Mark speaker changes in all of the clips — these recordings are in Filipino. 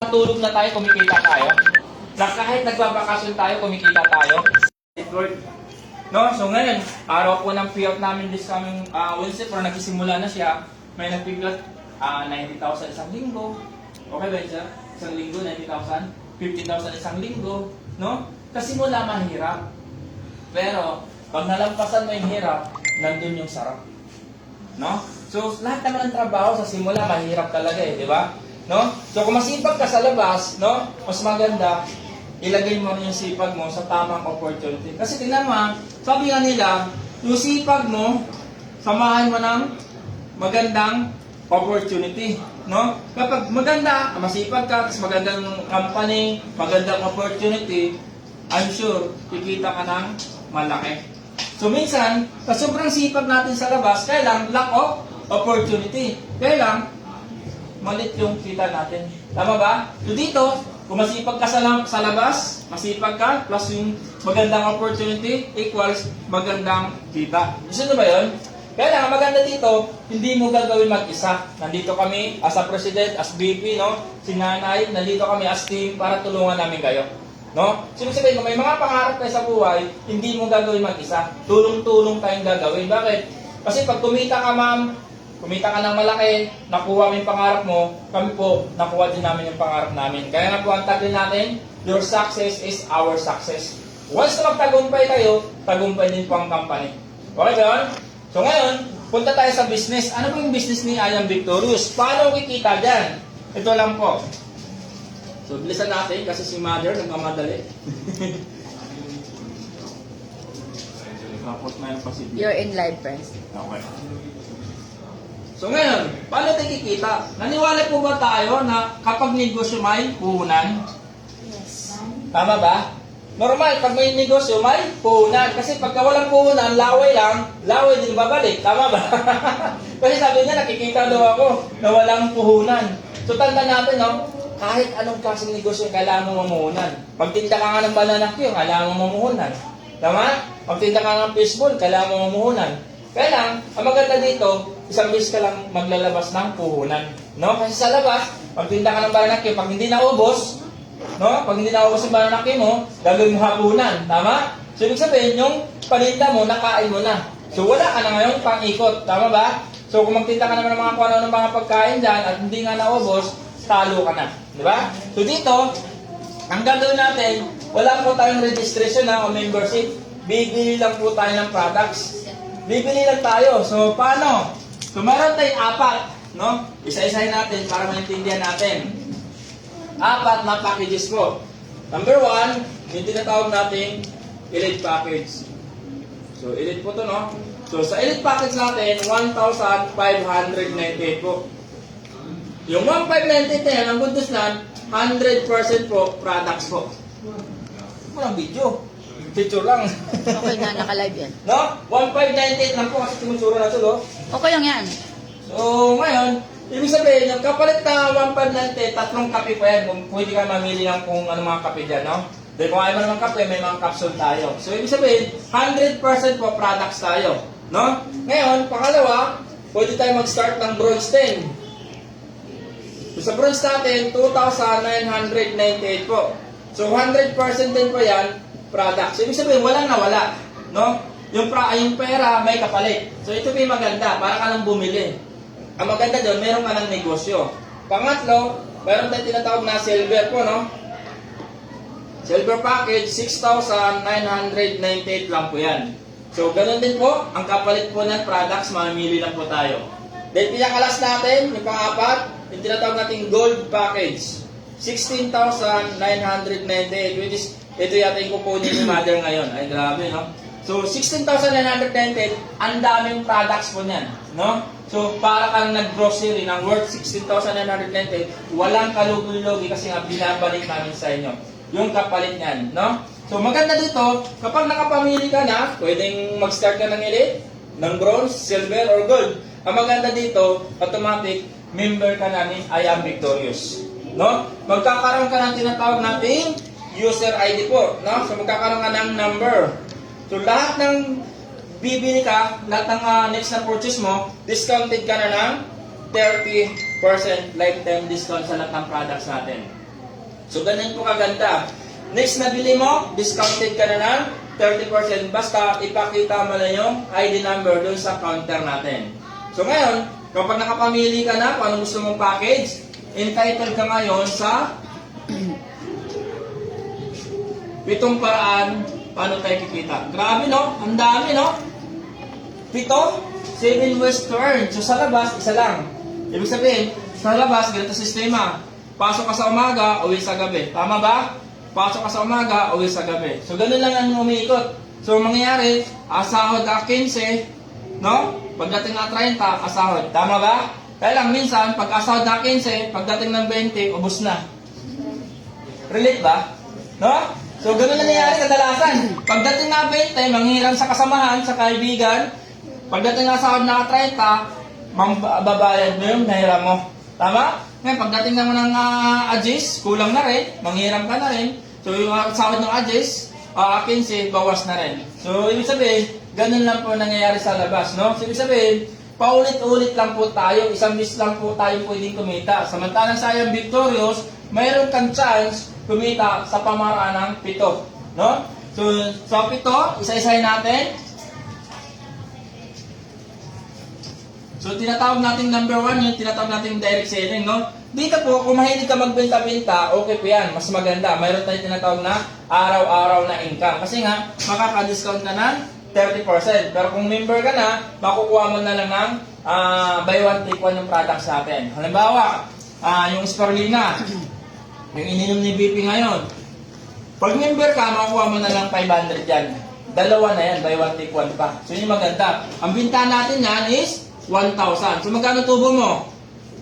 Speaker 1: nakatulog na tayo, kumikita tayo. Na kahit nagbabakasyon tayo, kumikita tayo. No? So ngayon, araw po ng payout namin this coming Wednesday, pero nagsisimula na siya. May nagpiglat 90,000 isang linggo. Okay ba sir? Isang linggo, 90,000. 15,000 isang linggo. No? Kasi mula mahirap. Pero, pag nalampasan mo yung hirap, nandun yung sarap. No? So, lahat naman ng trabaho sa simula, mahirap talaga eh, di ba? No? So, kung masipag ka sa labas, no? Mas maganda, ilagay mo rin yung sipag mo sa tamang opportunity. Kasi tingnan mo, sabi nga nila, yung sipag mo, samahan mo ng magandang opportunity. No? Kapag maganda, masipag ka, tapos magandang company, magandang opportunity, I'm sure, kikita ka ng malaki. So minsan, sa sobrang sipag natin sa labas, kailang lack of opportunity. Kailang malit yung kita natin. Tama ba? So dito, kung masipag ka sa labas, masipag ka, plus yung magandang opportunity equals magandang kita. Gusto nyo ba yun? Kaya maganda dito, hindi mo gagawin mag-isa. Nandito kami as a president, as VP, no? Si nanay, nandito kami as team para tulungan namin kayo. No? Sino sabihin, kung may mga pangarap kayo sa buhay, hindi mo gagawin mag-isa. Tulong-tulong tayong gagawin. Bakit? Kasi pag kumita ka, ma'am, kumita ka ng malaki, nakuha mo yung pangarap mo, kami po, nakuha din namin yung pangarap namin. Kaya nga po ang tagline natin, your success is our success. Once na magtagumpay kayo, tagumpay din po ang company. Okay ba yun? So ngayon, punta tayo sa business. Ano po yung business ni I Am Victorious? Paano kikita dyan? Ito lang po. So, bilisan natin kasi si mother nagmamadali. Tapos mayroon pa si
Speaker 2: You're in live, friends.
Speaker 1: Okay. So ngayon, paano tayo kikita? Naniwala po ba tayo na kapag negosyo may puhunan?
Speaker 2: Yes.
Speaker 1: Tama ba? Normal, pag may negosyo may puhunan. Kasi pagka walang puhunan, laway lang, laway din babalik. Tama ba? Kasi sabi niya, nakikita daw ako na walang puhunan. So tanda natin, no? Kahit anong klaseng negosyo, kailangan mo mamuhunan. Pagtinda ka nga ng banana cue, kailangan mo mamuhunan. Tama? Pagtinda ka ng fishball, kailangan mo mamuhunan. Kaya lang, ang maganda dito, isang beses ka lang maglalabas ng puhunan. No? Kasi sa labas, pagtinda ka ng banana cue, pag hindi naubos, no? Pag hindi naubos yung banana cue mo, gagawin mo hapunan. Tama? So, ibig sabihin, yung paninda mo, nakain mo na. So, wala ka na ngayon pang-ikot. Tama ba? So, kung magtinda ka naman ng mga kung ano ng mga pagkain dyan at hindi nga naubos, talo ka na. Di ba? So dito, ang gagawin natin, wala po tayong registration o membership. Bibili lang po tayo ng products. Bibili lang tayo. So paano? So meron tayong 4. No? Isa-isahin natin para maintindihan natin. 4 na packages po. Number 1, yung tinatawag natin Elite Package. So Elite po to, no? So sa Elite Package natin, 1,598 po. Yung 1,598 na yan, ang good news lang, 100% po products po. Walang video. Picture lang.
Speaker 2: Okay na, naka-live yan.
Speaker 1: No? 1,598 lang po kasi tumusuro na ito, no?
Speaker 2: Okay lang yan.
Speaker 1: So, ngayon, ibig sabihin, yung kapalit na 1,598, 3 kape po yan. Kung pwede ka mamili lang kung ano mga kape dyan, no? Dahil kung ayaw mo naman kape, may mga capsule tayo. So, ibig sabihin, 100% po products tayo. No? Ngayon, pangalawa, pwede tayo mag-start ng bronze 10. So, sa bronze natin, 2,998 po. So, 100% din po yan, products. So, ibig sabihin, walang nawala. No? Yung pera, may kapalit. So, ito may maganda, para ka nang bumili. Ang maganda doon, meron ka ng negosyo. Pangatlo, meron tayong tinatawag na silver po, no? Silver package, 6,998 lang po yan. So, ganun din po, ang kapalit po ng products, mamili lang po tayo. Then, pinakalas natin, yung pang-apat, yung tinatawag natin gold package. 16,998, which is, ito yata yung kukunin ni mother ngayon. Ay, grabe, no? So, 16,998, ang daming products po niyan, no? So, para kang nag-grocery ng worth 16,998, walang kalugi-lugi kasi nga binabalik namin sa inyo. Yung kapalit niyan, no? So, maganda dito, kapag nakapamili ka na, pwedeng mag-start ka ng elite, ng bronze, silver, or gold. Ang maganda dito, automatic, member ka na ni I Am Victorious. No? Magkakaroon ka ng tinatawag nating user ID po. No? So, magkakaroon ka ng number. So, lahat ng bibili ka, lahat ng next na purchase mo, discounted ka na ng 30% lifetime discount sa lahat ng products natin. So, ganun po kaganda. Next na bili mo, discounted ka na ng 30%. Basta ipakita mo na yung ID number doon sa counter natin. So, ngayon, kapag nakapamili ka na kung anong gusto mong package, entitled ka ngayon sa 7 paraan paano tayo kikita. Grabe, no? Ang dami, no? 7 ways to earn. So, sa labas, isa lang. Ibig sabihin, sa labas, ganito sistema. Pasok ka sa umaga, uwi sa gabi. Tama ba? Pasok ka sa umaga, uwi sa gabi. So, ganun lang ang umiikot. So, mangyayari, asahod ka 15, no? Pagdating na 30, asahod. Tama ba? Kaya lang, minsan, pag asahod na 15, pagdating ng 20, ubos na. Relate ba? No? So, ganun na nangyayari kadalasan. Pagdating na 20, manghiram sa kasamahan, sa kaibigan. Pagdating na sahod na 30, babayad mo yung nahiram mo. Tama? Ngayon, pagdating naman ng adjust, kulang na rin, manghiram ka na rin. So, yung sahod ng adjust, 15, bawas na rin. So, ibig sabihin, ganun lang po nangyayari sa labas, no? So, ibig sabihin, paulit-ulit lang po tayo, isang bis lang po tayo pwedeng kumita. Samantalang sa iyong victorious, mayroon kang chance kumita sa pamaraan ng 7, no? So, sa 7, isa-isahin natin. So, tinatawag natin number 1, yung tinatawag natin direct selling, no? Dito po, kung mahilig ka magbenta-benta, okay po yan, mas maganda. Mayroon tayong tinatawag na araw-araw na income. Kasi nga, makaka-discount ka ng 30%. Pero kung member ka na, makukuha mo na lang ng buy one, take one yung products natin. Halimbawa, yung spirulina, yung ininom ni BP ngayon. Pag member ka, makukuha mo na lang 500 yan. Dalawa na yan, buy one, take one pa. So, yun yung maganda. Ang binta natin yan is 1,000. So, magkano tubo mo?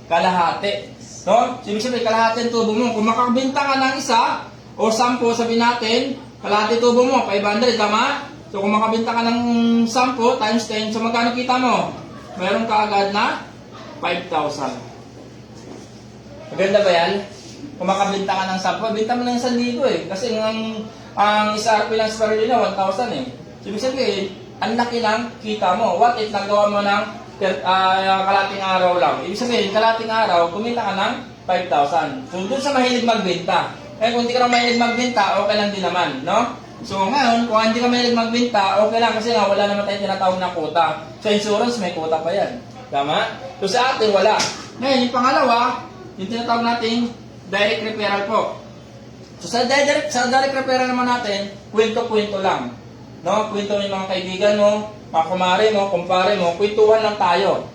Speaker 1: Kalahati. No? So, ibig sabihin, kalahati ang tubo mo. Kung makakabenta ka ng isa, o 10, sabihin natin, kalahati tubo mo, 500, tama? So, kung makabenta ka ng 10 times 10, so magkano kita mo? Meron ka agad na 5,000. Maganda ba yan? Kung makabenta ka ng 10, benta mo ng 1,000 eh. Kasi ang SRP ng spirulina, 1,000 eh. So, ibig sabihin, ang laki ng kita mo. What if nagawa mo ng kalating araw lang? Ibig sabihin, kalating araw, kumita ka ng 5,000. So, dun sa mahilig magbenta. Eh, kung hindi ka na mahilig magbenta, okay lang din naman, no? So, ngayon, kung hindi ka mahilig magbenta, okay lang kasi nga, wala naman tayong tinatawag na quota. Sa insurance, may quota pa yan. Tama? So, sa atin, wala. Ngayon, yung pangalawa, yung tinatawag natin, direct referral po. So, sa direct referral naman natin, kwento-kwento lang. No? Kwento yung mga kaibigan mo, mga kumare mo, kumpare mo, kwentuhan lang tayo.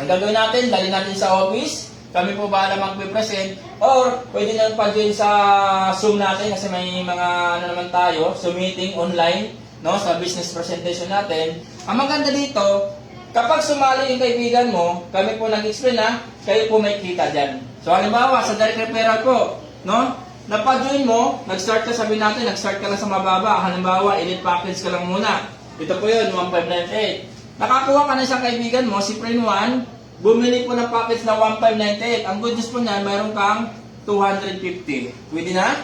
Speaker 1: Ang gagawin natin, dali natin sa office, kami po bahala magpe-present, or pwede na pa-join sa Zoom natin kasi may mga naman tayo, Zoom meeting online, no, sa business presentation natin. Ang maganda dito, kapag sumali yung kaibigan mo, kami po nag-explain na, kayo po may kita dyan. So halimbawa, sa direct referral po, no, napa-join mo, nag-start ka, sabihin natin, nag-start ka lang sa mababa, halimbawa, elite package ka lang muna. Ito po yun, 1598. Nakakuha ka na isang kaibigan mo, si Friend 1, bumili po ng package na 1598. Ang good news po niyan, mayroon kang 250. Pwede na?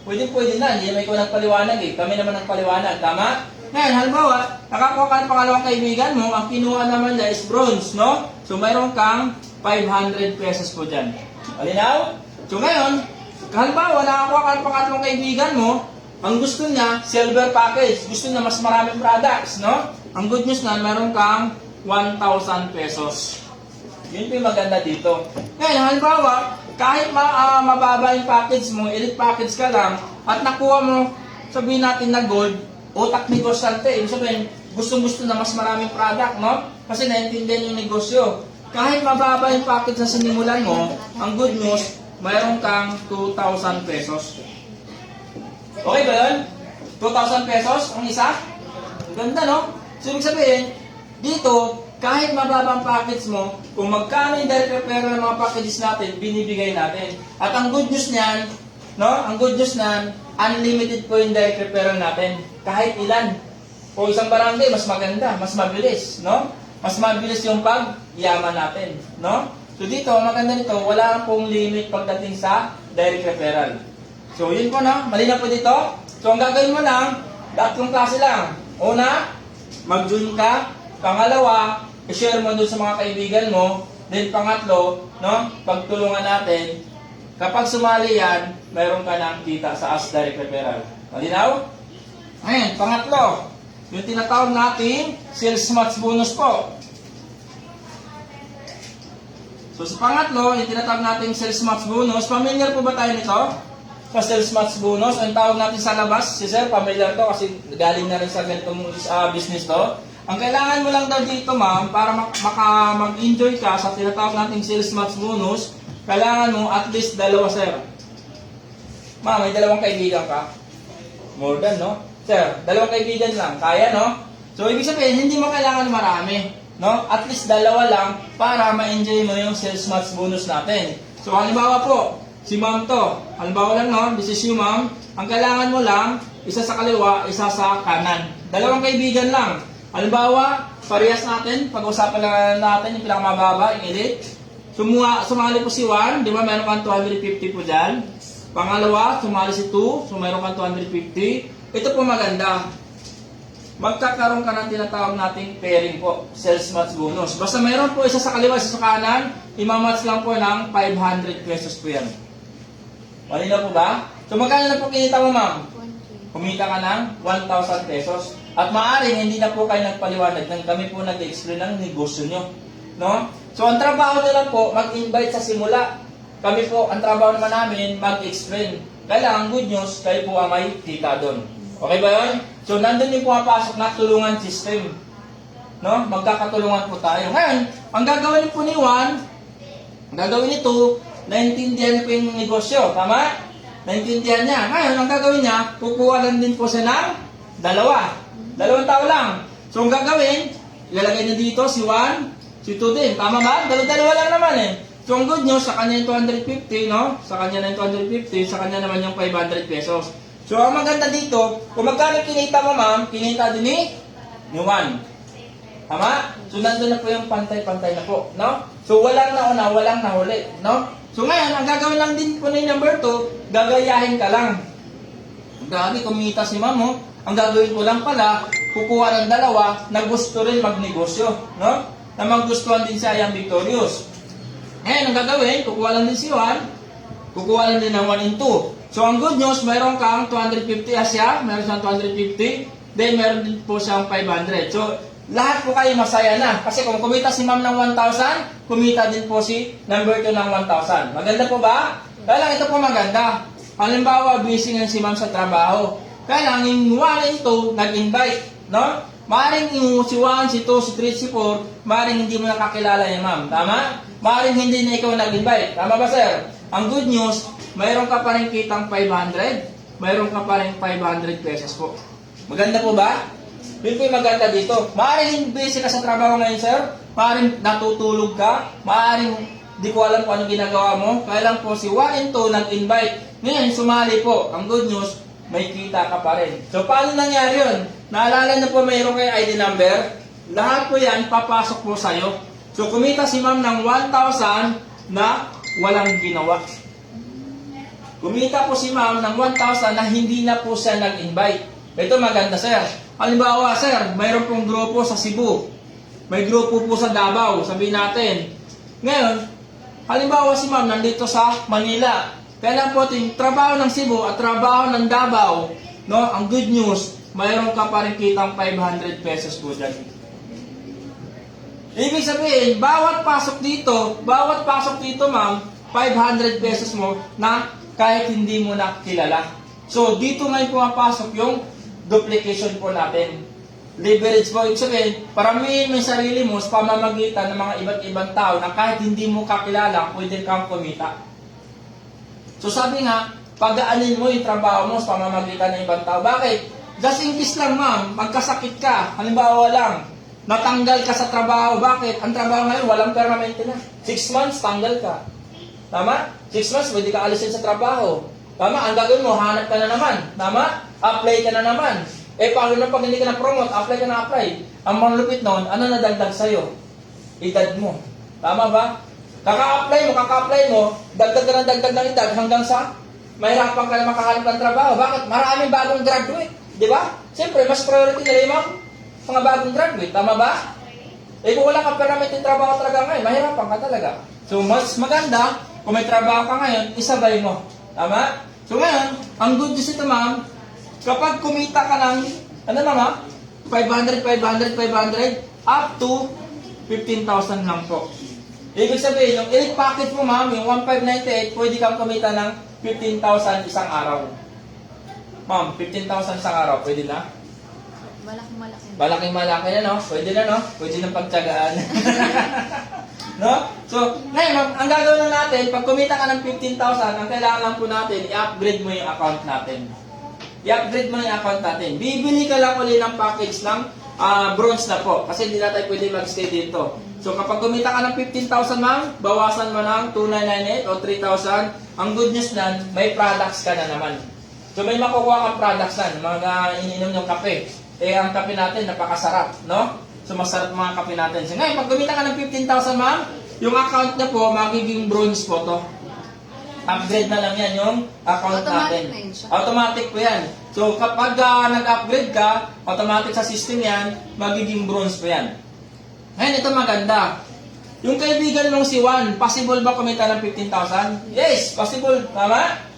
Speaker 1: Pwede na. Hindi naman ikaw nagpaliwanag eh. Kami naman nagpaliwanag. Tama? Ngayon, halimbawa, nakakuha ka ng pangalawang kaibigan mo, ang kinuha naman niya is bronze, no? So, mayroon kang 500 pesos po dyan. Malinaw? So, ngayon, halimbawa, nakakuha ka ng pangalawang kaibigan mo, ang gusto niya, silver package. Gusto niya mas maraming products, no? Ang good news na, meron kang 1,000 pesos. Yun po yung maganda dito. Ngayon, halimbawa, kahit mababa yung package mo, elite package ka lang, at nakuha mo, sabihin natin na gold, utak negosyante. Ibig sabihin, gustong-gusto na mas maraming product, no? Kasi naintindihan yung negosyo. Kahit mababa yung package na sinimulan mo, ang good news, mayroon kang 2,000 pesos. Okay ba yun? 2,000 pesos ang isa? Ganda, no? So, ibig sabihin, dito, kahit mababa ang package mo, kung magkano yung direct referral ng mga packages natin, binibigay natin. At ang good news niyan, no? Ang good news niyan, unlimited po yung direct referral natin. Kahit ilan. O isang barangay, mas maganda, mas mabilis, no? Mas mabilis yung pag-yaman natin, no? So dito, ang maganda nito, wala pong limit pagdating sa direct referral. So yun po na, malinaw po dito. So ang gagawin mo lang, tatlong klase lang. Una, mag-join ka. Pangalawa, i-share mo dun sa mga kaibigan mo. Then pangatlo, no, pagtulungan natin Kapag sumali yan, mayroon ka ng kita sa Ask Direct Referral. Malinaw? Ngayon, pangatlo, yung tinatawag natin sales match bonus po. So sa pangatlo, yung tinatawag natin sales match bonus, familiar po ba tayo nito? Sa sales match bonus, ang tawag natin sa labas, si sir, familiar to kasi galing na rin sa ganitong business to. Ang kailangan mo lang daw dito, ma'am, para mag-enjoy ka sa tinatawag nating sales match bonus, kailangan mo at least 2, sir. Ma'am, may 2 kaibigan ka? More than, no? Sir, 2 kaibigan lang. Kaya, no? So, ibig sabihin, hindi mo kailangan marami. No? At least 2 lang para ma-enjoy mo yung sales match bonus natin. So, halimbawa po, si ma'am to. Halimbawa lang, no? This is you, ma'am. Ang kailangan mo lang, isa sa kaliwa, isa sa kanan. 2 kaibigan lang. Halimbawa, parehas natin, pag-usapan na natin yung pinakamababa, yung elite. Sumali po si 1, di ba meron kang 250 po dyan. Pangalawa, sumali si 2, so meron kang 250. Ito po maganda. Magkakaroon ka ng tinatawag nating pairing po, sales match bonus. Basta meron po isa sa kaliwa, isa sa kanan, imamatch lang po ng 500 pesos po yan. Malinaw po ba? So magkano na po kinita mo, ma'am? Kumita ka ng 1,000 pesos. At maaaring hindi na po kayo nagpaliwanag nang kami po nag-explain ng negosyo nyo. No? So ang trabaho nila po, mag-invite sa simula. Kami po, ang trabaho naman namin, mag-explain. Kailangan good news, kayo po ang may kita doon. Okay ba yun? So nandun yung pumapasok na tulungan system. No? Magkakatulungan po tayo. Ngayon, ang gagawin po ni Juan, ang gagawin nito, naintindihan po yung negosyo. Tama? Naintindihan niya. Ngayon, ang gagawin niya, kukuha lang din po siya ng 2. 2 tao lang. So, ang gagawin, ilalagay niya dito si 1, si 2 din. Tama ba? 2 lang naman eh. So, ang good news, sa kanya yung 250, no? Sa kanya na yung 250, sa kanya naman yung 500 pesos. So, ang maganda dito, kung magkano kinita mo, ma'am, kinita din ni 1. Tama? So, nandun na po yung pantay-pantay na po, no? So, walang nauna, walang nahuli, no? So, ngayon, ang gagawin lang din po na yung number 2, gagayahin ka lang. Grabe, kumita si ma'am, oh. Ang gagawin ko lang pala, kukuha ng 2 na gusto rin magnegosyo, no? Na maggustuhan din siya yung victorious. Ngayon, ang gagawin, kukuha lang din si 1, kukuha lang din ng 1 and 2. So, ang good news, mayroon kang 250 siya, mayroon siyang 250, then mayroon din po siyang 500. So, lahat po kayo masaya na. Kasi kung kumita si ma'am ng 1,000, kumita din po si number 2 ng 1,000. Maganda po ba? Kaya lang ito po maganda. Halimbawa, busy nga si ma'am sa trabaho. Kaya lang, yung 1 and 2, nag-invite. No? Maring yung si 1, si 2, si 3, si 4, maring hindi mo nakakilala yung ma'am. Tama? Maring hindi na ikaw nag-invite. Tama ba, sir? Ang good news, mayroon ka pa rin kitang 500, mayroon ka pa rin 500 pesos po. Maganda po ba? Yun po yung maganda dito. Maaaring busy ka sa trabaho ngayon, sir. Maaaring natutulog ka. Maaaring di ko alam kung anong ginagawa mo. Kaya lang po si 1 and 2 nag-invite. Ngayon, sumali po. Ang good news, may kita ka pa rin. So, paano nangyari yun? Naalala na po mayroon kayo ID number. Lahat po yan, papasok po sa'yo. So, kumita si ma'am ng 1,000 na walang ginawa. Kumita po si ma'am ng 1,000 na hindi na po siya nag-invite. Ito maganda, sir. Halimbawa, sir, mayroon pong grupo sa Cebu. May grupo po sa Davao, sabihin natin. Ngayon, halimbawa si ma'am nandito sa Manila. Kaya po yung trabaho ng Cebu at trabaho ng Davao, no? Ang good news, mayroon ka pa rin kitang 500 pesos po dyan. Ibig sabihin, bawat pasok dito, ma'am, 500 pesos mo na kahit hindi mo na kilala. So, dito ngayon pumapasok yung duplication po natin. Leverage po, ibig sabihin, paramihin mo yung sarili mo sa pamamagitan ng mga iba't ibang tao na kahit hindi mo kakilala, pwede kang kumita. So, sabi nga, pagaanin mo yung trabaho mo sa pamamagitan ng ibang tao. Bakit? Just in case lang, ma'am, magkasakit ka, halimbawa lang, natanggal ka sa trabaho. Bakit? Ang trabaho ngayon, walang permanente na. 6 months, tanggal ka. Tama? 6 months, pwede ka alisin sa trabaho. Tama? Ang gagawin mo, hanap ka na naman. Tama? Apply ka na naman. Paano na pag hindi ka na-promote, apply ka na apply. Ang malupit noon, ano nadagdag sa'yo? Edad mo. Tama ba? Kaka-apply mo, dagdag ka ng dagdag ng edad hanggang sa mahirapan ka na makahanap ng trabaho. Bakit? Maraming bagong graduate. Di ba? Siyempre, mas priority nila yung mga bagong graduate. Tama ba? Kung wala kang permanent yung trabaho talaga ngayon, mahirapan ka talaga. So, mas maganda, kung may trabaho ka ngayon, isabay mo. Tama? So ngayon, ang good news ito ma'am, kapag kumita ka ng, ano mama? 500, 500, 500, up to 15,000 lang po. Ibig sabihin, yung elite package mo ma'am, yung 1,598, pwede kang kumita ng 15,000 isang araw. Ma'am, 15,000 isang araw, pwede na?
Speaker 2: Malaking-malaki.
Speaker 1: Malaking-malaki na, no? Pwede na, no? Pwede na pagtsagaan. No? So, ngayon, ma'am, ang gagawin na natin, pag kumita ka ng 15,000, ang kailangan lang po natin, i-upgrade mo yung account natin. I-upgrade mo yung account natin. Bibili ka lang ulit ng package ng bronze na po. Kasi hindi na tayo pwede mag-stay dito. So, kapag kumita ka ng 15,000, ma'am, bawasan mo ng 2,998 o 3,000. Ang good news nan, may products ka na naman. So, may makukuha kang products nan, mga ininom yung kape. Eh, ang kape natin, napakasarap, no? So, masarap mga kape natin. So, ngayon, pag kumita ka ng 15,000, ma'am, yung account na po, magiging bronze po to. Upgrade na lang yan yung account
Speaker 2: Automatic
Speaker 1: natin.
Speaker 2: na yun siya.
Speaker 1: Automatic po yan. So, kapag nag-upgrade ka, automatic sa system yan, magiging bronze po yan. Ngayon, ito maganda. Yung kaibigan mong si Juan, possible ba kumita ng 15,000? Yes, possible. Tama?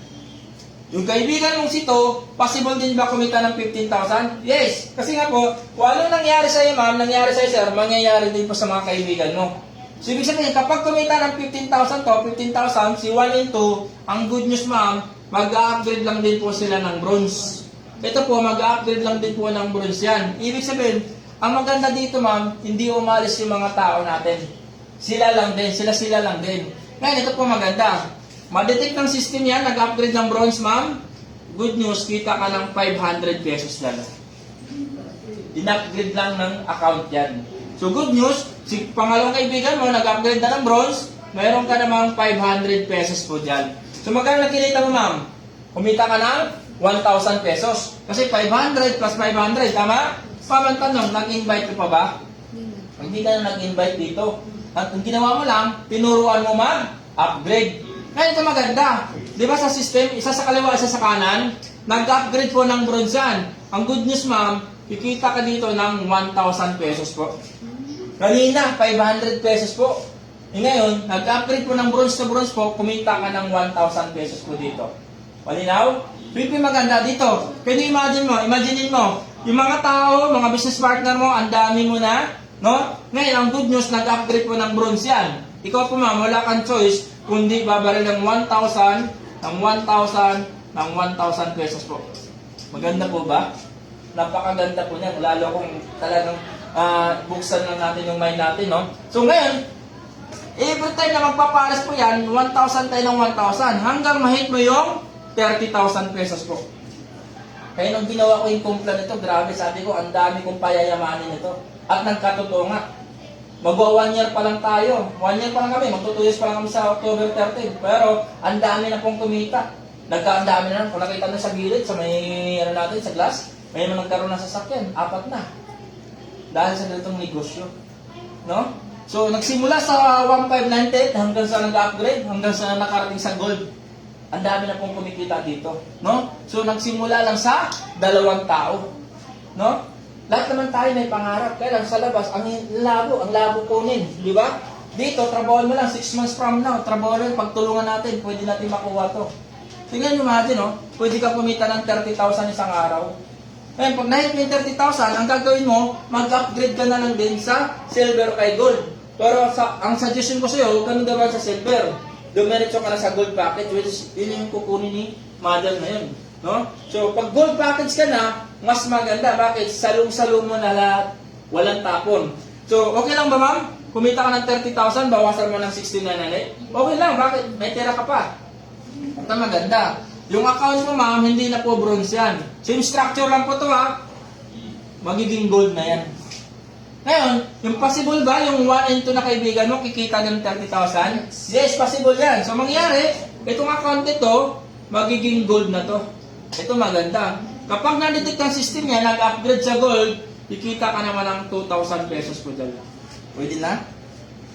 Speaker 1: Yung kaibigan mong si To, possible din ba kumita ng 15,000? Yes. Kasi nga po, kung ano nangyari sa'yo ma'am, nangyari sa'yo sir, mangyayari din po sa mga kaibigan mo. So, ibig sabihin, kapag kumita ng 15,000 to, 15,000, si 1 and 2, ang good news ma'am, mag-upgrade lang din po sila ng bronze. Ito po, mag-upgrade lang din po ng bronze yan. Ibig sabihin, ang maganda dito ma'am, hindi umalis yung mga tao natin. Sila lang din, sila lang din. Ngayon, ito po maganda. Ma-detect ng system yan, nag-upgrade ng bronze ma'am. Good news, kita ka ng 500 pesos lang. In-upgrade lang ng account yan. So good news, si pangalawang kaibigan mo, nag-upgrade na ng bronze, mayroon ka namang 500 pesos po dyan. So magkano kinita mo ma'am? Kumita ka ng 1,000 pesos. Kasi 500 plus 500, tama? Pamantanong, nag-invite ka pa ba? Hindi ka na nag-invite dito. At ang ginawa mo lang, tinuruan mo mag-upgrade. Ngayon ito maganda. Di ba sa system, isa sa kaliwa, isa sa kanan, nag-upgrade po ng bronze yan. Ang good news ma'am, kikita ka dito ng 1,000 pesos po. Kanina, 500 pesos po. E ngayon, nag-upgrade po ng bronze na bronze po, kumita ka ng 1,000 pesos po dito. Malinaw? Pipi maganda dito. Can you imagine mo, yung mga tao, mga business partner mo, ang dami mo na, no? Ngayon, ang good news, nag-upgrade po ng bronze yan. Ikaw po ma'am, wala kang choice, kundi babaril ng 1,000, ng 1,000, ng 1,000 pesos po. Maganda po ba? Napakaganda po niyan, lalo kung talagang buksan lang natin yung mind natin, no? So ngayon, every time na magpaparas po yan, 1,000 tayo ng 1,000, hanggang ma-hit mo yung 30,000 pesos po. Kaya nung ginawa ko yung kumpla nito, grabe, sabi ko, ang dami kong payayamanin ito. At nagkatotoo nga. Magwa 1 year pa lang tayo. 1 year pa lang kami. Magto 2 years pa lang kami sa October 13. Pero, ang dami na pong kumita. Nagkaandami na lang. Kung nakita na sa gilid, sa may, ano natin, sa glass, may mga nagkaroon ng sasakyan. 4 na. Dahil sa ganitong negosyo. No? So, nagsimula sa 1,598 hanggang sa nag-upgrade, hanggang sa nakarating sa gold. Ang dami na pong kumikita dito. No? So, nagsimula lang sa 2 tao. No? Lahat naman tayo may pangarap. Kaya lang sa labas, ang labo kunin. Di ba? Dito, trabahoan mo lang 6 months from now. Trabahoan mo, pagtulungan natin, pwede natin makuha to. Tingnan nyo natin, no? Pwede ka kumita ng 30,000 isang araw. Ngayon, pag nahit mo yung 30,000, ang gagawin mo, mag-upgrade ka na lang din sa silver kay gold. Pero ang suggestion ko sa'yo, huwag ka nang gawin sa silver. Dumiretso ka na sa gold package, which is yun yung kukunin ni Mother ngayon. No? So, pag gold package ka na, mas maganda. Bakit? Salong-salong mo na lahat. Walang tapon. So, okay lang ba ma'am? Kumita ka ng 30,000, bawasan mo ng 16,998. Okay lang. Bakit? May tira ka pa. Ito maganda. Yung account mo ma'am, hindi na po bronze yan. Same structure lang po to ha. Magiging gold na yan. Ngayon, yung possible ba, yung 1 and 2 na kaibigan mo, kikita ng 30,000? Yes, possible yan. So, mangyari, itong account ito, magiging gold na to. Ito maganda. Kapag na-detect ang system niya, nag-upgrade sa gold, kikita ka naman ng 2,000 pesos po dyan. Pwede na?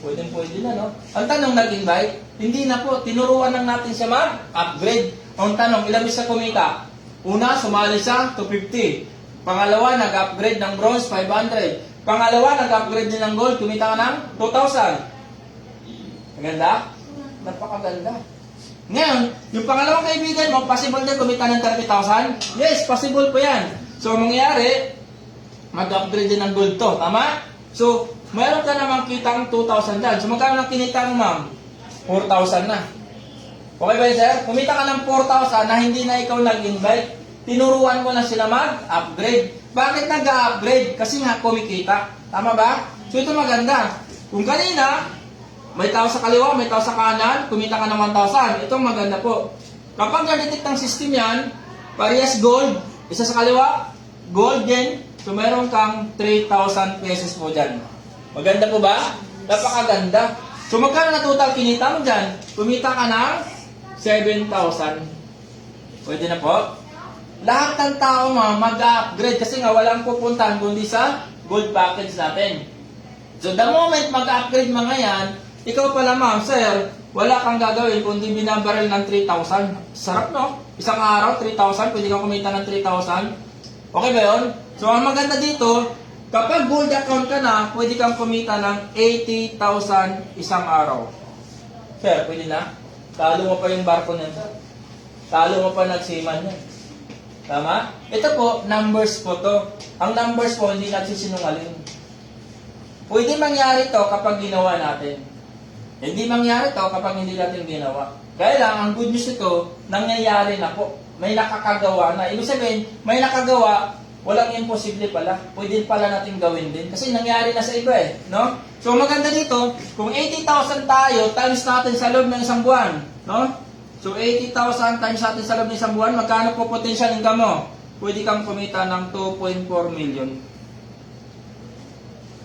Speaker 1: Pwede na, no? Ang tanong, nag-invite? Hindi na po. Tinuruan lang natin siya mag-upgrade. Ang tanong, ilang isa kumita? Una, sumali siya, 250. Pangalawa, nag-upgrade ng bronze, 500. Pangalawa, nag-upgrade din ng gold, kumita ka ng 2,000. Maganda? Napakaganda. Ngayon, yung pangalawang kaibigan mo, possible din kumita ng 30,000? Yes, possible po yan. So, mangyayari, mag-upgrade din ng gold to. Tama? So, mayroon ka namang kitang 2,000 dyan. So, magkano lang kinita mo, ma'am? 4,000 na. Okay ba yun, sir? Kumita ka ng 4,000 na hindi na ikaw nag-invite. Tinuruan mo na sila mag-upgrade. Bakit nag-upgrade? Kasi nga kumikita. Tama ba? So, ito maganda. Kung kanina, may tao sa kaliwa, may tao sa kanan, kumita ka ng 1,000. Ito maganda po. Kapag na-detect ng system yan, parehas gold, isa sa kaliwa, gold din, so meron kang 3,000 pesos po dyan. Maganda po ba? Napakaganda. So magkano na total kinita mo dyan? Kumita ka ng 7,000. Pwede na po? Lahat ng tao mag-upgrade kasi nga walang pupuntahan kundi sa gold package natin. So the moment mag-upgrade mga yan, ikaw pala ma'am, sir, wala kang gagawin kundi binabaril ng 3,000. Sarap no? Isang araw, 3,000, pwede kang kumita ng 3,000. Okay ba yun? So ang maganda dito, kapag gold account ka na, pwede kang kumita ng 80,000 isang araw. Sir, pwede na? Talo mo pa yung barko niyan, sir. Talo mo pa nagsiman yan. Tama? Ito po, numbers po to. Ang numbers po, hindi nagsisinungaling. Pwede mangyari to kapag ginawa natin. Hindi mangyari to kapag hindi natin ginawa. Kaya lang, ang good news ito, nangyayari na po. May nakakagawa na. Ibig sabihin, may nakagawa, walang imposible pala. Pwede pala natin gawin din. Kasi nangyari na sa iba eh. No? So maganda dito, kung 80,000 tayo, times natin sa loob ng isang buwan. No? So 80,000 times natin sa loob ng isang buwan, magkano po potential income mo? Pwede kang kumita ng 2.4 million.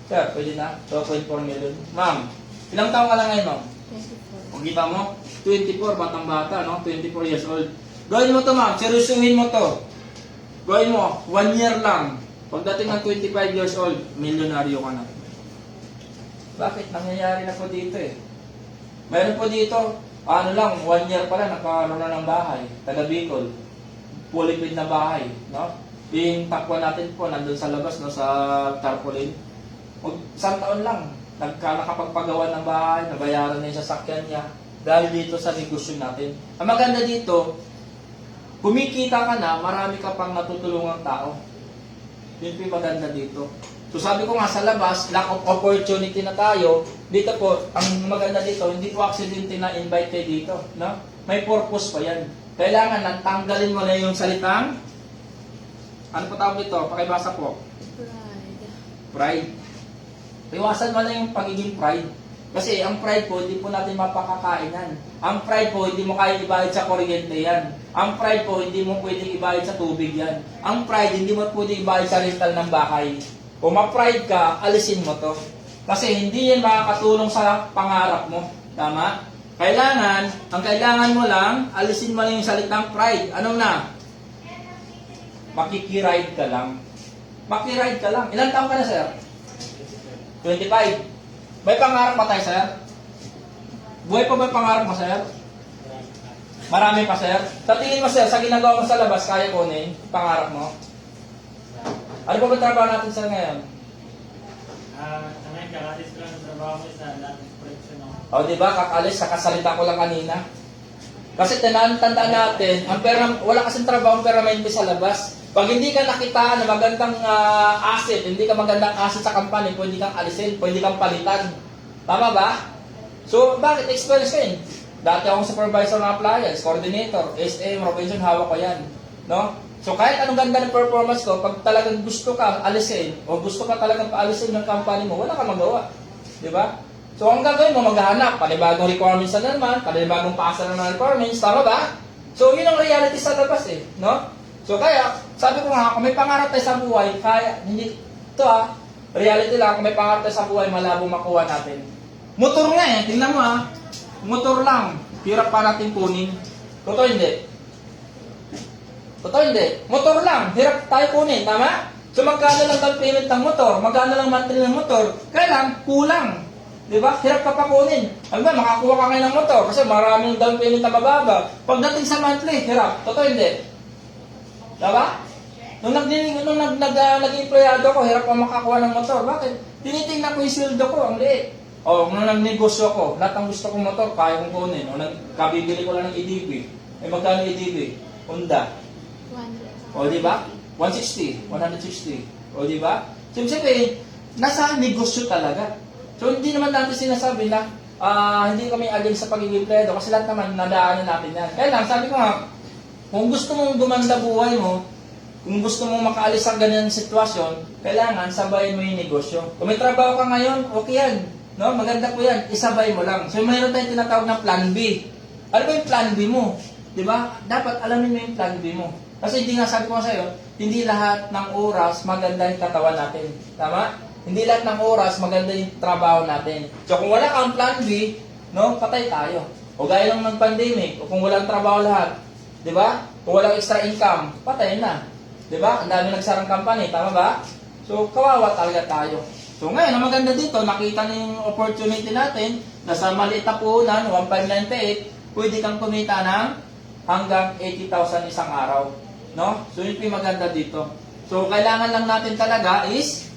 Speaker 1: Sir, pwede na? 2.4 million. Ma'am, ilang taong ka lang ngayon, ma'am?
Speaker 2: 24.
Speaker 1: Kung kita mo, 24, batang-bata, no? 24 years old. Gawin mo to, ma'am. Seryosuhin mo to. Gawin mo, 1 year lang. Pagdating ng 25 years old, milyonaryo ka na. Bakit? Nangyayari na po dito eh. Meron po dito, ano lang, 1 year pa lang, nagkaroon na ng bahay. Taga Bicol. Fully paid na bahay, no? Yung takwa natin po, nandun sa labas, no? Sa tarpaulin. Isang taon lang, nakapagpagawa ng bahay, nabayaran na yung sasakyan niya dahil dito sa negosyo natin. Ang maganda dito, kumikita ka na, marami ka pang natutulungang tao. Yun po yung maganda dito. So sabi ko nga sa labas, lack of opportunity na tayo. Dito po, ang maganda dito, hindi po accidente na invite kayo dito. No? May purpose pa yan. Kailangan natanggalin mo na yung salitang, ano po tawag dito? Pakibasa po.
Speaker 2: Pride.
Speaker 1: Pride. Iwasan mo na yung pagiging pride. Kasi ang pride po, hindi po natin mapakakainan. Ang pride po, hindi mo kaya ibayad sa kuryente yan. Ang pride po, hindi mo pwedeng ibayad sa tubig yan. Ang pride, hindi mo pwedeng ibayad sa rental ng bahay. Kung ma-pride ka, alisin mo to. Kasi hindi yan makakatulong sa pangarap mo. Tama? Ang kailangan mo lang, alisin mo lang yung salitang pride. Anong na? Makikiride ka lang. Makiride ka lang. Ilan taon ka na, sir? 25. May pangarap pa tayo, sir? Buhay pa ba yung pangarap mo, sir? Marami pa, sir? Sa tingin mo, sir, sa ginagawa mo sa labas, kaya kunin pangarap mo? Ano pa ba trabaho natin, sir, ngayon?
Speaker 3: Ngayon, kakalis ko lang ng trabaho ko sa land collection.
Speaker 1: O, di ba? Kakalis, kakasalita ko lang kanina. Kasi tandaan natin, ang pera, wala kasing trabaho ang permanente sa labas. Pag hindi ka nakita na magandang asset, hindi ka magandang asset sa company, pwede kang alisin, pwede kang palitan. Tama ba? So, bakit? Experience ko yun. Dati akong supervisor ng appliance, coordinator, SM, Robinson, hawak ko yan. No? So, kahit anong ganda ng performance ko, pag talagang gusto ka alisin, o gusto ka talagang paalisin ng company mo, wala kang magawa. Di ba? So, ang gagawin mo, maghahanap, panibagong requirements na naman, panibagong paasa na ng requirements, tama ba? So, yun ang reality sa labas eh. No? So kaya, sabi ko nga, kung may pangarap tayo sa buhay, kaya, hindi, ito reality lang, kung may pangarap tayo sa buhay, malabo makuha natin. Motor nga eh, tingnan mo motor lang, hirap pa natin kunin. Totoo hindi? Totoo hindi? Motor lang, hirap tayo kunin, tama? So magkano lang down payment ng motor, magkano lang monthly ng motor, kaya lang, kulang. Diba? Hirap ka pa kunin. Alam ba, makakuha ka ngayon ng motor, kasi maraming down payment na mababa. Pagdating sa monthly, hirap. Totoo hindi? Diba? Nung nag-empleyado ko, hirap pa makakuha ng motor. Bakit? Tinitingnan ko yung sweldo ko, ang liit. O, nung nagnegosyo ako, lahat ng gusto kong motor, kaya kong kunin. O, kabibili ko lang ng EDV. Eh, magkano EDV? Honda.
Speaker 2: 200.
Speaker 1: O, di ba? 160, 160. O, di ba? So, ibig sabihin, nasa negosyo talaga. So, hindi naman natin sinasabi na hindi kami against sa pagiging empleyado kasi lahat naman nadaanan natin yan. Kaya lang, sabi ko nga, kung gusto mong gumanda buhay mo, kung gusto mong makaalis sa ganyan sitwasyon, kailangan sabayin mo yung negosyo. Kung may trabaho ka ngayon, okay yan. No? Maganda po yan. Isabay mo lang. So, mayroon tayong tinatawag na plan B. Ano ba yung plan B mo? Diba? Dapat alamin mo yung plan B mo. Kasi hindi nga sabi ko sa'yo, hindi lahat ng oras maganda yung katawan natin. Tama? Hindi lahat ng oras maganda yung trabaho natin. So, kung wala kang plan B, no, patay tayo. O gaya lang ng pandemic, o kung walang trabaho lahat, di ba? Kung walang extra income, patay na. Di ba? Ang dami nagsarang company, tama ba? So, kawawa talaga tayo. So, ngayon, ang maganda dito, nakita niyo yung opportunity natin, na sa maliit na puhunan, 1,598, pwede kang kumita ng hanggang 80,000 isang araw. No? So, yun yung maganda dito. So, kailangan lang natin talaga is,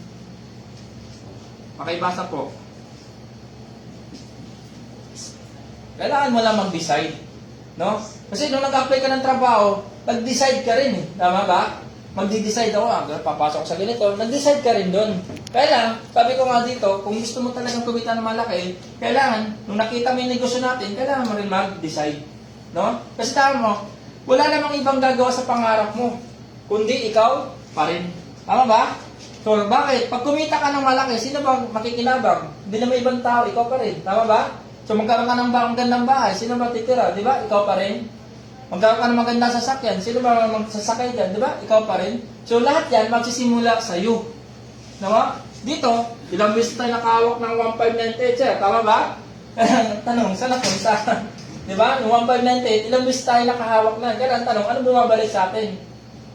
Speaker 1: makibasa po. Kailangan mo lang mag-decide. No? Kasi nung nag-apply ka ng trabaho, nag-decide ka rin eh. Tama ba? Magdi-decide ako, papasok sa ganito, nag-decide ka rin doon. Kaya lang, sabi ko nga dito, kung gusto mo talagang kumita ng malaki, kailangan, nung nakita mo yung negosyo natin, kailangan mo rin mag-decide. No? Kasi tama mo, wala namang ibang gagawa sa pangarap mo, kundi ikaw pa rin. Tama ba? So, bakit? Pag kumita ka ng malaki, sino bang makikinabang? Hindi naman ibang tao, ikaw pa rin. Tama ba? So, magkaroon ka ng magandang bahay, sino ba titira? Di ba? Ikaw pa rin. Magkaroon ka ng magandang sasakyan, sino ba magsasakay dyan? Di ba? Ikaw pa rin. So, lahat yan magsisimula sa iyo. Tama? Dito, ilang beses tayo nakahawak ng 1,598, sir. Tama ba? Tanong, saan napunta? Di ba? Yung 1,598, ilang beses tayo nakahawak na. Kaya ang tanong, ano bumabalik sa atin?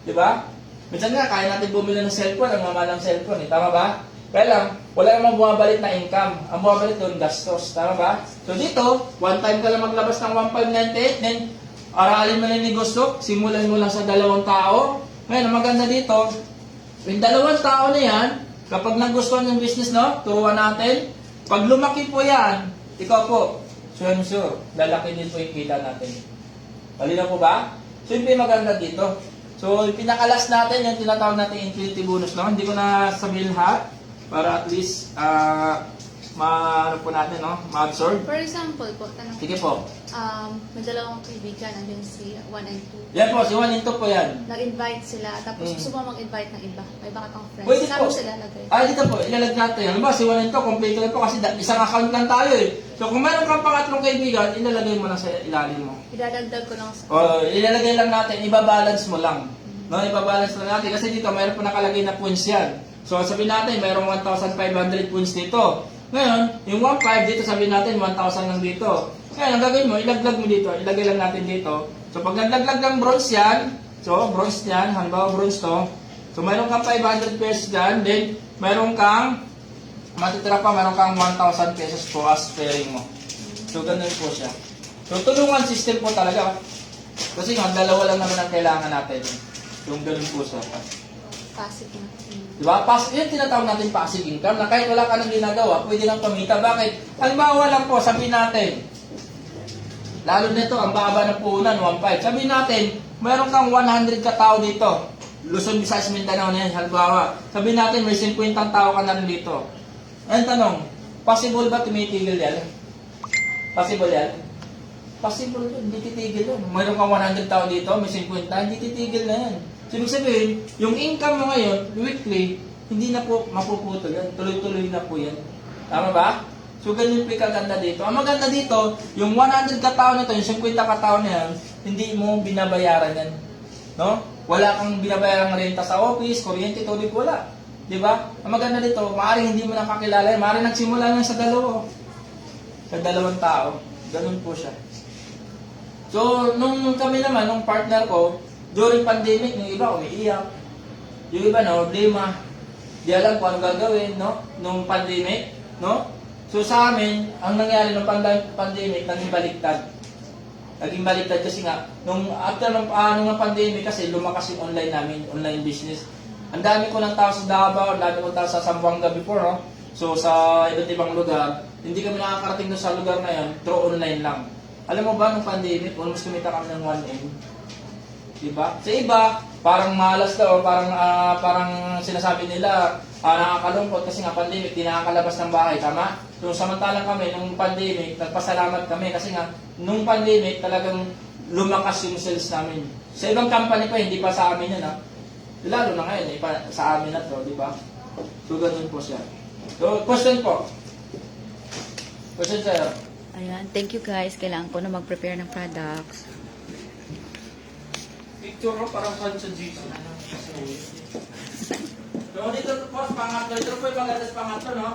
Speaker 1: Di ba? Minsan nga, kaya natin bumili ng cellphone, ang mama ng cellphone, eh. Tama ba? Kaya lang, wala namang bumabalik na income. Ang bumabalik doon, gastos. Tama ba? So dito, one time ka lang maglabas ng 1,598, then aralin mo na yung negosyo, simulan mo lang sa 2 tao. Ngayon, ang maganda dito, yung 2 tao na yan, kapag nagustuhan yung business, no, turuan natin, pag lumaki po yan, ikaw po, sure, lalaki din po yung kita natin. Malinaw po ba? So yun po yung maganda dito. So, yung pinakalas natin, yung tinatawag natin infinity bonus, no? Hindi ko na sabihin lahat para at least ano po natin, no? Ma-absorb.
Speaker 2: For example po, tanong.
Speaker 1: Sige po.
Speaker 2: May dalawang kaibigan, andyan si 1 and 2.
Speaker 1: Yan po, si Juan Into po yan.
Speaker 2: Nag-invite sila, tapos gusto mo mag-invite ng iba. May baka pang friends.
Speaker 1: Pwede
Speaker 2: Saan
Speaker 1: po.
Speaker 2: mo sila lagay?
Speaker 1: Dito po, ilalag natin. Ano ba, si Juan Into, complete na po kasi isang account lang tayo eh. So, kung meron kang pangatlong kaibigan, ilalagay mo na sa ilalim mo.
Speaker 2: Idadagdag ko lang sa...
Speaker 1: O, ilalagay lang natin, ibabalance mo lang. No, ibabalance lang natin kasi dito mayroon po nakalagay na points yan. So, sabihin natin, mayroong 1,500 points dito. Ngayon, yung 1,500 dito, sabihin natin, 1,000 lang dito. Ngayon, ang gagawin mo, ilaglag mo dito, ilagay lang natin dito. So, pag naglaglag ng bronze yan, so, bronze yan, halimbawa bronze to. So, mayroon kang 500 pesos dyan, then, mayroon kang, matitira pa, mayroon kang 1,000 pesos po as pairing mo. So, ganun po siya. So, tulungan system po talaga. Kasi nga, 2 lang naman ang kailangan natin. Yung ganun po siya.
Speaker 2: Passive na.
Speaker 1: Diba? Yun tinatawag natin passive income na kahit wala ka nang ginagawa, pwede lang kumita. Bakit? Halimbawa lang po, sabihin natin, lalo nito, ang baba ng puhunan, 1,500. Sabihin natin, mayroon kang 100 katao dito. Luzon, Visayas, Mindanao na yan, halimbawa. Sabihin natin, may 50 tao ka na rin dito. Ang tanong, possible ba tumitigil yan? Possible yan? Possible yun, hindi titigil yun. Mayroon kang 100 tao dito, may 50, hindi titigil na yan. So, ibig sabihin, yung income mo ngayon, weekly, hindi na po mapuputol yan. Tuloy-tuloy na po yan. Tama ba? So, ganyan po yung kaganda dito. Ang maganda dito, yung 100 katao na to, yung 50 katao na yan, hindi mo binabayaran yan. No? Wala kang binabayaran ng renta sa office, kuryente, tubig, wala. Di ba? Ang maganda dito, maaaring hindi mo nakakilala yan. Maaaring nagsimula yan sa 2. Sa 2 tao. Ganun po siya. So, nung kami naman, nung partner ko, during pandemic, yung iba umiiyak. Yung iba na problema. Di alam kung ano gagawin, no? Nung pandemic, no? So sa amin, ang nangyari nung pandemic, naging baliktad. Naging baliktad kasi nga, nung after ng pandemic kasi, lumakas yung online namin, online business. Ang dami ko ng tao sa Davao, ang dami ko ng tao sa Zamboanga before, no? So sa iba't ibang lugar. hindi kami nakakarating doon sa lugar na yan, through online lang. Alam mo ba, nung pandemic, almost kumita kami ng 1M. Diba? Sa iba, parang malas daw, parang sinasabi nila, nakakalungkot kasi nga pandemic, di nakakalabas ng bahay, tama? So samantalang kami, nung pandemic, nagpasalamat kami kasi nga, nung pandemic, talagang lumakas yung sales namin. Sa ibang company pa, hindi pa sa amin yun, ha? Lalo na ngayon, sa amin na to, di ba? So, ganun po siya. So, question po. Question sa'yo.
Speaker 4: Ayan, thank you guys. Kailangan ko na mag-prepare ng products.
Speaker 1: Picture ko parang fan sa Jesus. So, dito po, pangatlo. Ito po yung maganda sa pangatlo, no?